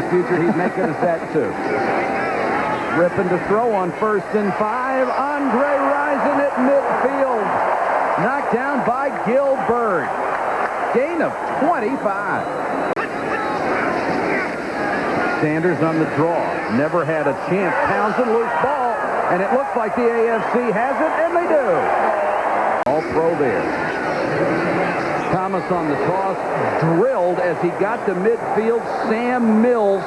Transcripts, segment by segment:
his future, he'd make it as that too. Ripping to throw on 1st and 5. Andre Rison at midfield. Knocked down by Gilbert. Gain of 25. Sanders on the draw. Never had a chance. Townsend loose ball. And it looks like the AFC has it, and they do. All pro there. Thomas on the toss. Drilled as he got to midfield. Sam Mills.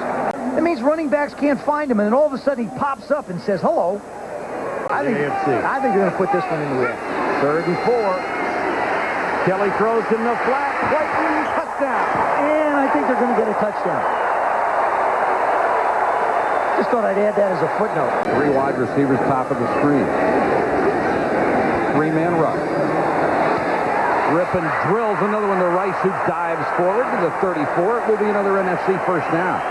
That means running backs can't find him, and then all of a sudden he pops up and says, hello. I think they're going to put this one in the air. 3rd and 4. Kelly throws in the flat. Clayton, touchdown. And I think they're going to get a touchdown. Just thought I'd add that as a footnote. 3 wide receivers top of the screen. 3-man rush. Rippon drills another one to Rice, who dives forward to the 34. It will be another NFC first down.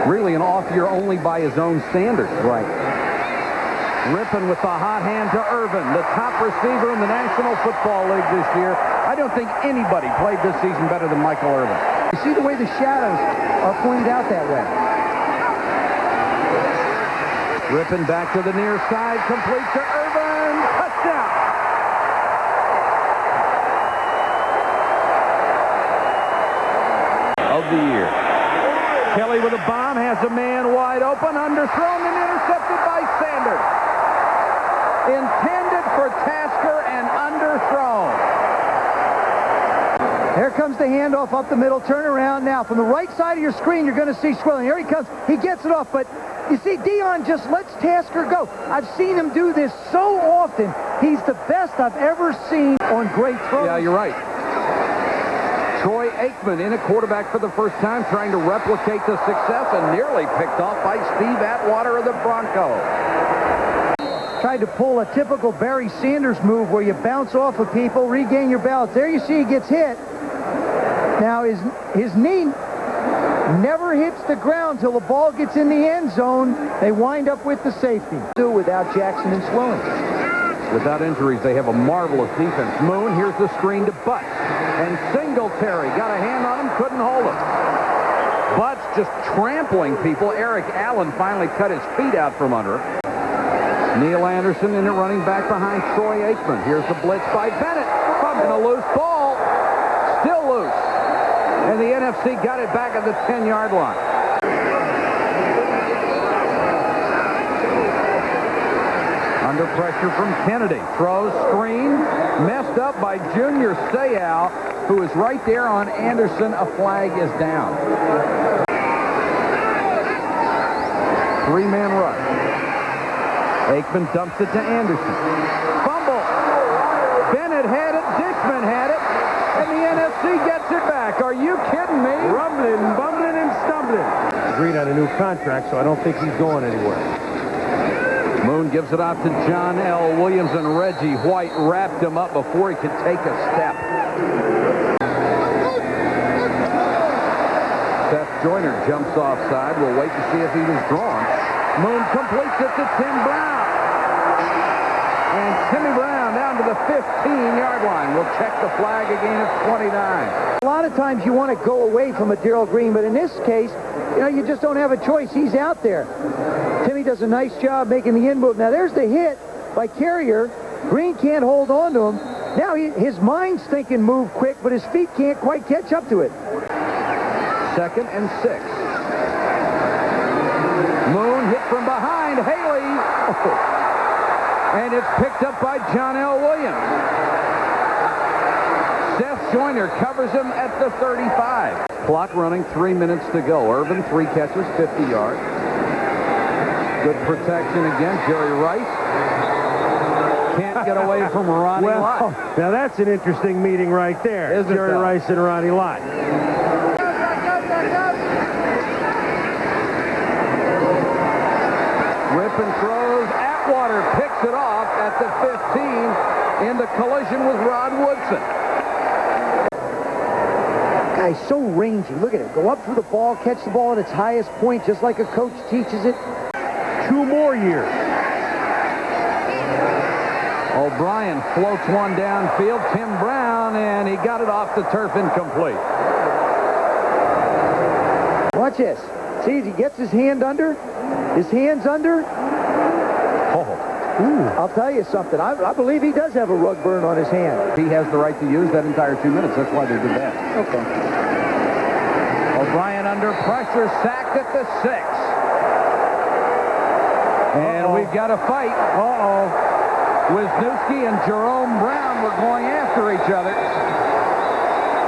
Really an off year only by his own standards. Right. Rippon with the hot hand to Irvin, the top receiver in the National Football League this year. I don't think anybody played this season better than Michael Irvin. You see the way the shadows are pointed out that way. Rippon back to the near side, complete to Irvin. Touchdown! Of the year. Kelly with a bomb, has a man wide open, underthrown and intercepted by Sanders. Intended for Tasker and underthrown. Here comes the handoff up the middle, turn around now. From the right side of your screen, you're going to see Swilling. Here he comes. He gets it off, but you see, Dion just lets Tasker go. I've seen him do this so often. He's the best I've ever seen on great throws. Yeah, you're right. Troy Aikman in a quarterback for the first time, trying to replicate the success, and nearly picked off by Steve Atwater of the Broncos. Tried to pull a typical Barry Sanders move where you bounce off of people, regain your balance. There you see he gets hit. Now his knee never hits the ground till the ball gets in the end zone. They wind up with the safety. Without Jackson and Swilling. Without injuries, they have a marvelous defense. Moon, here's the screen to Butts. And Singletary got a hand on him, couldn't hold him. Butts just trampling people. Eric Allen finally cut his feet out from under him. Neil Anderson in it, running back behind Troy Aikman. Here's the blitz by Bennett. And a loose ball. Still loose. And the NFC got it back at the 10-yard line. Under pressure from Kennedy. Throws, screen, messed up by Junior Seau, who is right there on Anderson. A flag is down. 3-man rush. Aikman dumps it to Anderson. Fumble. Bennett had it. Dishman had it. And the NFC gets it back. Are you kidding me? Rumbling, bumbling, and stumbling. Agreed on a new contract, so I don't think he's going anywhere. Moon gives it out to John L. Williams, and Reggie White wrapped him up before he could take a step. Seth Joyner jumps offside. We'll wait to see if he was drawn. Moon completes it to Tim Brown. And Timmy Brown down to the 15-yard line. We'll check the flag again at 29. A lot of times you want to go away from a Darrell Green, but in this case, you know, you just don't have a choice. He's out there. Timmy does a nice job making the in move. Now, there's the hit by Carrier. Green can't hold on to him. Now, his mind's thinking move quick, but his feet can't quite catch up to it. 2nd and 6. Moon hit from behind. Haley. Oh. And it's picked up by John L. Williams. Seth Joyner covers him at the 35. Clock running, 3 minutes to go. Irvin, 3 catches, 50 yards. Good protection again. Jerry Rice can't get away from Ronnie Lott. Now that's an interesting meeting right there. Isn't Jerry it, Rice and Ronnie Lott. Rippon throws. Atwater picks it off at the 15 in the collision with Rod Woodson. Guy's so rangy. Look at it. Go up through the ball, catch the ball at its highest point, just like a coach teaches it. 2 more years. O'Brien floats one downfield. Tim Brown, and he got it off the turf, incomplete. Watch this. See, he gets his hands under. I'll tell you something. I believe he does have a rug burn on his hand. He has the right to use that entire 2 minutes. That's why they did that. Okay. O'Brien under pressure, sacked at the 6. And we've got a fight. Wisniewski and Jerome Brown were going after each other.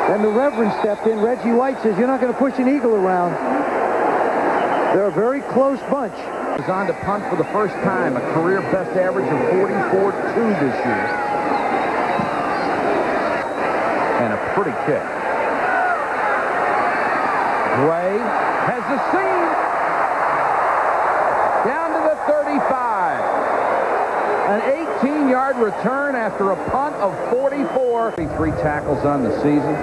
Then the Reverend stepped in. Reggie White says, you're not going to push an eagle around. They're a very close bunch. He's on to punt for the first time, a career best average of 44-2 this year. And a pretty kick. Gray has the seam. Down to the 35. An 18-yard return after a punt of 44. 3 tackles on the season.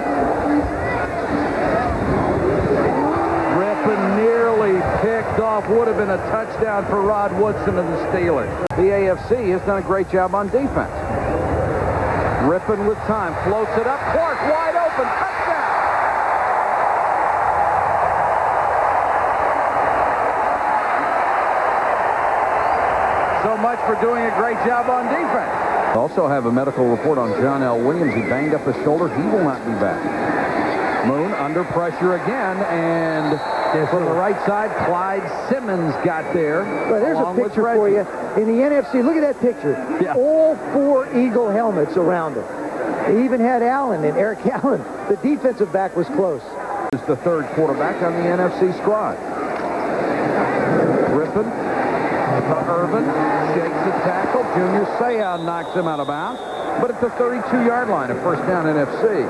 Rippon nearly picked off. Would have been a touchdown for Rod Woodson of the Steelers. The AFC has done a great job on defense. Rippon with time. Floats it up. Clark wide open. Touchdown. So much for doing a great job on defense. Also have a medical report on John L. Williams. He banged up his shoulder. He will not be back. Moon under pressure again, and from the right side, Clyde Simmons got there. Well, there's a picture for you in the NFC. Look at that picture. Yeah. All 4 Eagle helmets around him. They even had Allen and Eric Allen. The defensive back was close. Is the 3rd quarterback on the NFC squad. Rippon. Irvin shakes the tackle. Junior Seau knocks him out of bounds. But at the 32-yard line, a first down NFC.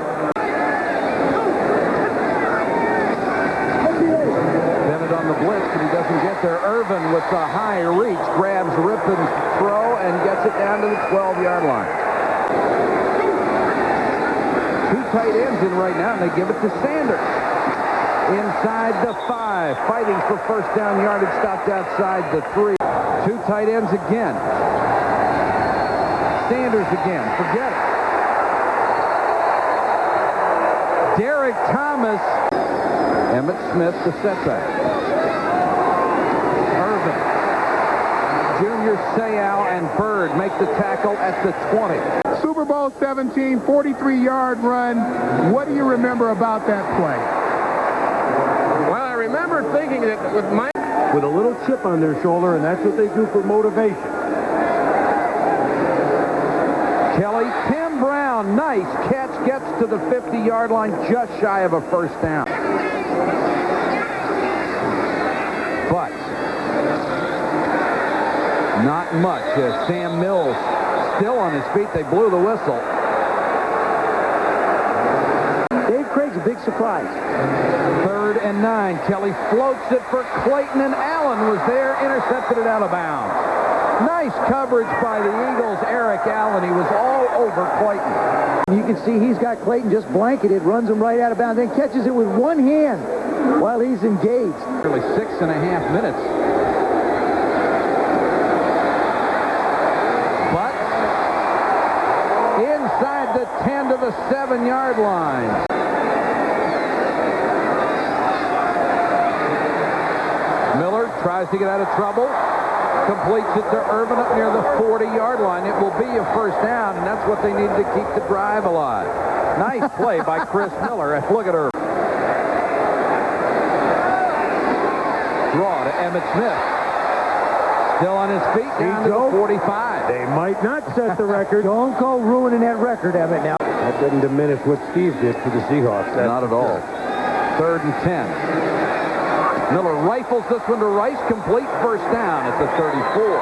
Bennett on the blitz, but he doesn't get there. Irvin with the high reach grabs Rippon's throw and gets it down to the 12-yard line. 2 tight ends in right now, and they give it to Sanders. Inside the 5, fighting for first down yardage, stopped outside the 3. 2 tight ends again. Sanders again. Forget it. Derek Thomas. Emmitt Smith, the setback. Irvin. Junior Seau and Bird make the tackle at the 20. Super Bowl 17, 43-yard run. What do you remember about that play? Well, I remember thinking that with a little chip on their shoulder, and that's what they do for motivation. Kelly, Tim Brown, nice catch, gets to the 50-yard line, just shy of a first down. But not much as Sam Mills still on his feet. They blew the whistle. Dave Craig's a big surprise. 3rd and 9. Kelly floats it for Clayton, and Allen was there, intercepted it out of bounds. Nice coverage by the Eagles. Eric Allen, he was all over Clayton. You can see he's got Clayton just blanketed, runs him right out of bounds, then catches it with one hand while he's engaged. Nearly 6.5 minutes. But inside the 10 to the 7-yard line. Miller tries to get out of trouble. Completes it to Irvin up near the 40-yard line. It will be a first down, and that's what they need to keep the drive alive. Nice play by Chris Miller. Look at Irvin. Draw to Emmitt Smith. Still on his feet, down to the 45. They might not set the record. Don't go ruining that record, Emmett, now. That doesn't diminish what Steve did for the Seahawks. Not at all. 3rd and 10. Miller rifles this one to Rice, complete, first down at the 34.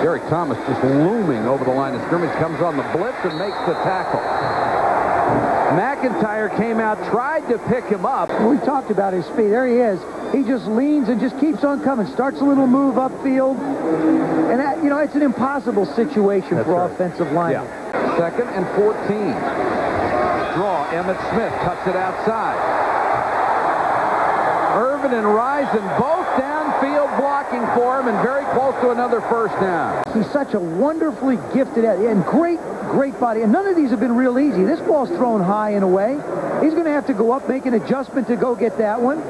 Derek Thomas just looming over the line of scrimmage, comes on the blitz and makes the tackle. McIntyre came out, tried to pick him up. We talked about his speed. There he is. He just leans and just keeps on coming. Starts a little move upfield. And, that, you know, it's an impossible situation for offensive linemen. Yeah. 2nd and 14. Draw, Emmitt Smith cuts it outside. Irvin and Rison both downfield blocking for him and very close to another first down. He's such a wonderfully gifted and great great body. And none of these have been real easy. This ball's thrown high and away. He's going to have to go up, make an adjustment to go get that one.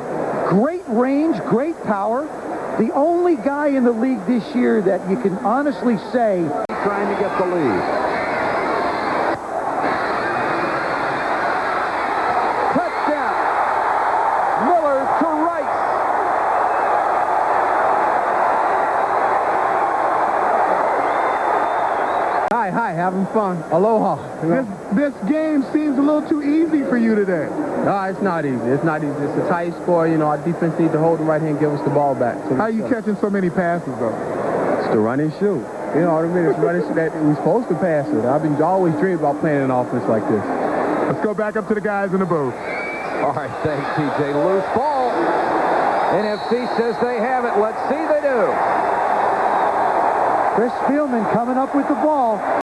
Great range, great power. The only guy in the league this year that you can honestly say... Trying to get the lead. Touchdown. Miller to Rice. Hi, having fun. Aloha. This game seems a little too easy for you today. No, it's not easy. It's not easy. It's a tight score. You know, our defense needs to hold the right hand and give us the ball back. So how are you catching so many passes, though? It's the run and shoot. You know what I mean? It's running shoot that we're supposed to pass it. I've been always dreamed about playing an offense like this. Let's go back up to the guys in the booth. All right, thanks, TJ. Loose ball. NFC says they have it. Let's see they do. Chris Spielman coming up with the ball.